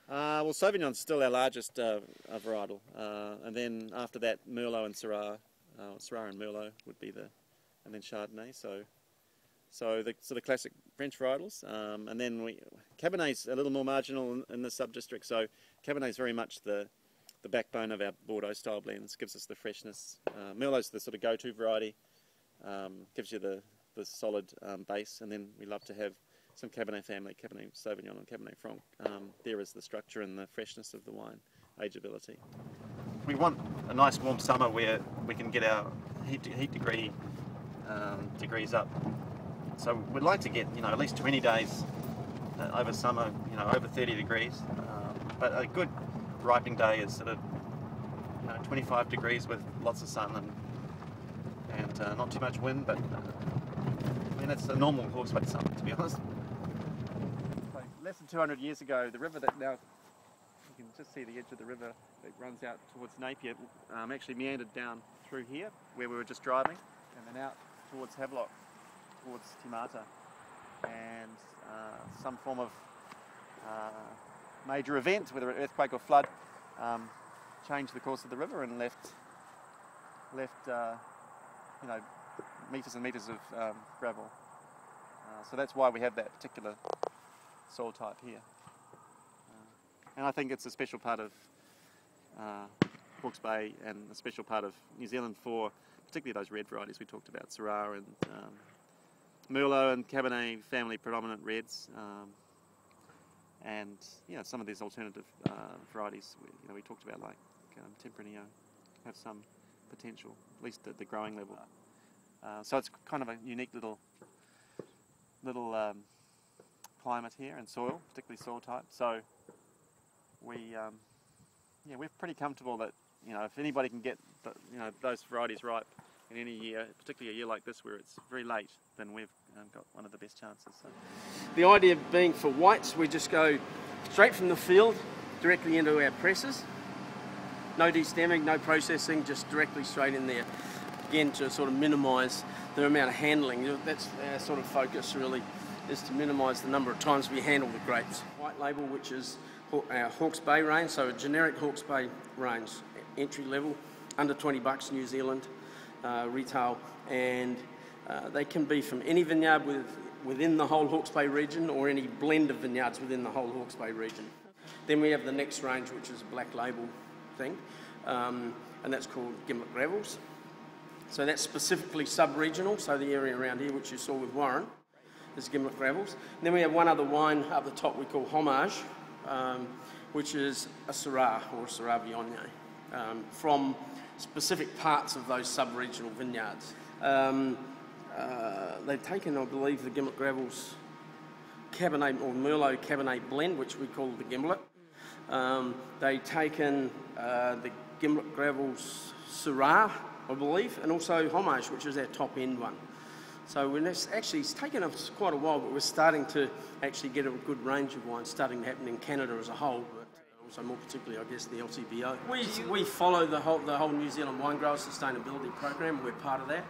Well, Sauvignon's still our largest varietal, and then after that, Merlot and Syrah, Syrah and Merlot would be and then Chardonnay. So the sort of classic French varietals, and then Cabernet's a little more marginal in the sub-district. So Cabernet's very much the backbone of our Bordeaux style blends, gives us the freshness. Merlot's the sort of go-to variety, gives you the solid base, and then we love to have some Cabernet family, Cabernet Sauvignon and Cabernet Franc. There is the structure and the freshness of the wine, ageability. We want a nice warm summer where we can get our heat degrees up. So we'd like to get at least 20 days over summer, over 30 degrees. But a good ripening day is sort of 25 degrees with lots of sun and not too much wind. But I mean, it's a normal Hawke's Bay summer, to be honest. Less than 200 years ago, the river that now, you can just see the edge of the river that runs out towards Napier, actually meandered down through here, where we were just driving, and then out towards Havelock, towards Timata, and some form of major event, whether an earthquake or flood, changed the course of the river and left meters and meters of gravel. So that's why we have that particular soil type here, and I think it's a special part of Hawke's Bay and a special part of New Zealand for particularly those red varieties we talked about, Syrah and Merlot and Cabernet family predominant reds, and some of these alternative varieties we talked about, like Tempranillo, have some potential, at least at the growing level. So it's kind of a unique little climate here and soil, particularly soil type. So we're pretty comfortable that if anybody can get those varieties ripe in any year, particularly a year like this where it's very late, then we've got one of the best chances. So. The idea being for whites, we just go straight from the field directly into our presses. No destemming, no processing, just directly straight in there. Again, to sort of minimise the amount of handling. That's our sort of focus really, is to minimise the number of times we handle the grapes. White label, which is our Hawke's Bay range, so a generic Hawke's Bay range, entry level, under $20 New Zealand, retail, and they can be from any vineyard within the whole Hawke's Bay region or any blend of vineyards within the whole Hawke's Bay region. Then we have the next range, which is a black label thing, and that's called Gimlet Gravels. So that's specifically sub-regional, so the area around here, which you saw with Warren, is Gimlet Gravels. And then we have one other wine up the top we call Homage, which is a Syrah or a Syrah Viognier, from specific parts of those sub-regional vineyards. They've taken, I believe, the Gimlet Gravels Cabernet or Merlot Cabernet blend, which we call the Gimlet. They've taken the Gimlet Gravels Syrah, I believe, and also Homage, which is our top end one. So it's taken us quite a while, but we're starting to actually get a good range of wines starting to happen in Canada as a whole, but also more particularly, I guess, the LCBO. We follow the whole New Zealand Wine Growers Sustainability Program. We're part of that.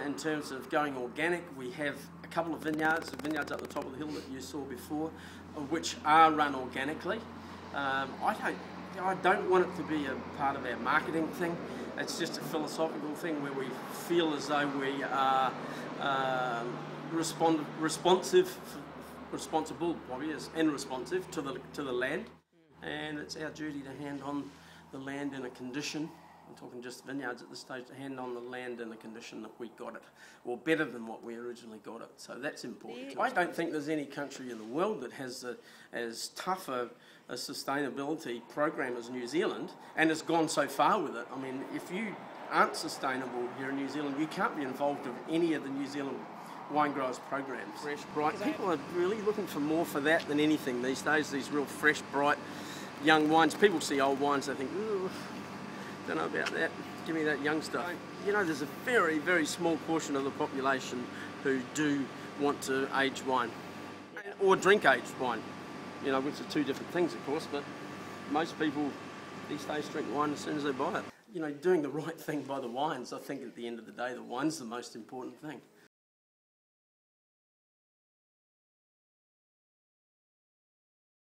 In terms of going organic, we have a couple of vineyards up the top of the hill that you saw before, which are run organically. I don't want it to be a part of our marketing thing. It's just a philosophical thing where we feel as though we are responsible, probably, and responsive to the land, and it's our duty to hand on the land in a condition. I'm talking just vineyards at this stage, to hand on the land in the condition that we got it, or better than what we originally got it. So that's important. I don't think there's any country in the world that has as tough a sustainability program as New Zealand, and has gone so far with it. I mean, if you aren't sustainable here in New Zealand, you can't be involved in any of the New Zealand wine growers programs. Fresh, bright. People are really looking for more for that than anything these days. These real fresh, bright, young wines. People see old wines, they think, ooh, don't know about that. Give me that young stuff. There's a very, very small portion of the population who do want to age wine, or drink aged wine. Which are two different things, of course, but most people these days drink wine as soon as they buy it. Doing the right thing by the wines, I think at the end of the day, the wine's the most important thing.